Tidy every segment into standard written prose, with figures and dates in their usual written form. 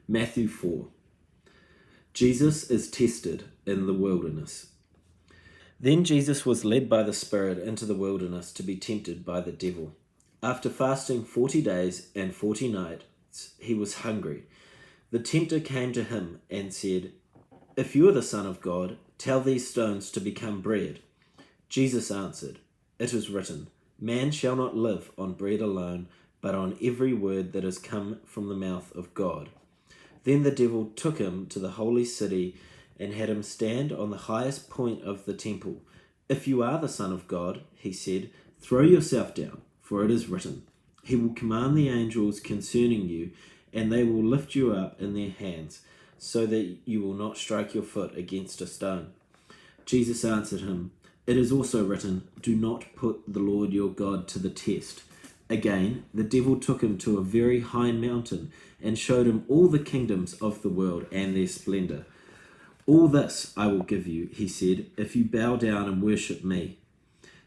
Matthew 4. Jesus is tested in the wilderness. Then Jesus was led by the Spirit into the wilderness to be tempted by the devil. After fasting 40 days and 40 nights, he was hungry. The tempter came to him and said, "If you are the Son of God, tell these stones to become bread." Jesus answered, "It is written, man shall not live on bread alone, but on every word that has come from the mouth of God." Then the devil took him to the holy city and had him stand on the highest point of the temple. "If you are the Son of God," he said, "throw yourself down, for it is written, he will command the angels concerning you, and they will lift you up in their hands, so that you will not strike your foot against a stone." Jesus answered him, "It is also written, do not put the Lord your God to the test." Again, the devil took him to a very high mountain and showed him all the kingdoms of the world and their splendor. "All this I will give you," he said, "if you bow down and worship me."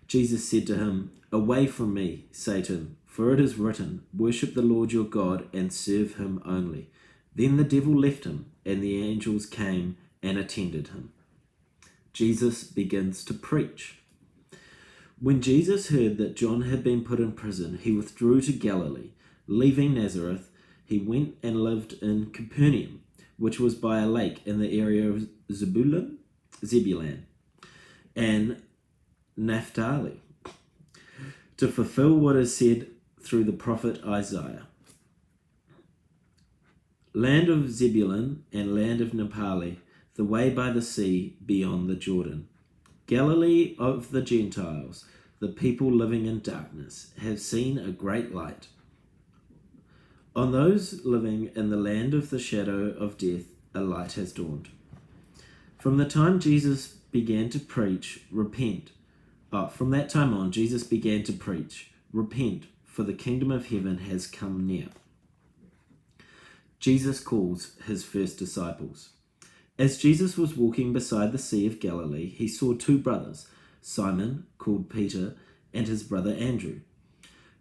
Jesus said to him, "Away from me, Satan, for it is written, worship the Lord your God and serve him only." Then the devil left him, and the angels came and attended him. Jesus begins to preach. When Jesus heard that John had been put in prison, he withdrew to Galilee. Leaving Nazareth, he went and lived in Capernaum, which was by a lake in the area of Zebulun and Naphtali, to fulfill what is said through the prophet Isaiah. Land of Zebulun and land of Naphtali, the way by the sea beyond the Jordan. Galilee of the Gentiles, the people living in darkness, have seen a great light. On those living in the land of the shadow of death, a light has dawned. From the time Jesus began to preach, from that time on, Jesus began to preach, "Repent, for the kingdom of heaven has come near." Jesus calls his first disciples. As Jesus was walking beside the Sea of Galilee, he saw two brothers, Simon, called Peter, and his brother Andrew.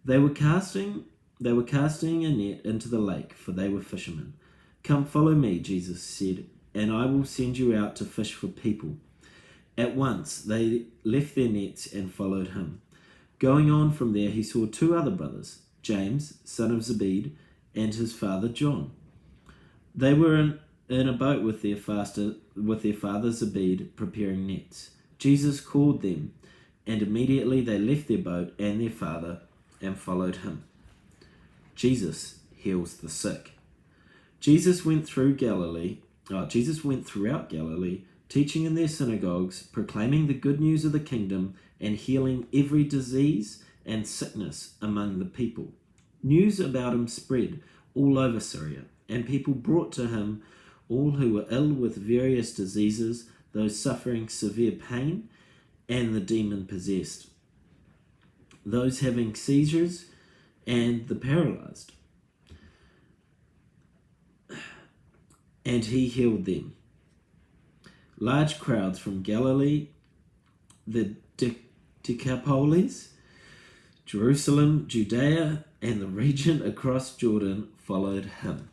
They were casting a net into the lake, for they were fishermen. "Come, follow me," Jesus said, "and I will send you out to fish for people." At once they left their nets and followed him. Going on from there, he saw two other brothers, James, son of Zebedee, and his father John. They were in a boat with their father Zebedee, preparing nets. Jesus called them, and immediately they left their boat and their father and followed him. Jesus heals the sick. Jesus went throughout Galilee, teaching in their synagogues, proclaiming the good news of the kingdom, and healing every disease and sickness among the people. News about him spread all over Syria, and people brought to him all who were ill with various diseases, those suffering severe pain, and the demon-possessed, those having seizures, and the paralyzed. And he healed them. Large crowds from Galilee, the Decapolis, Jerusalem, Judea, and the region across Jordan followed him.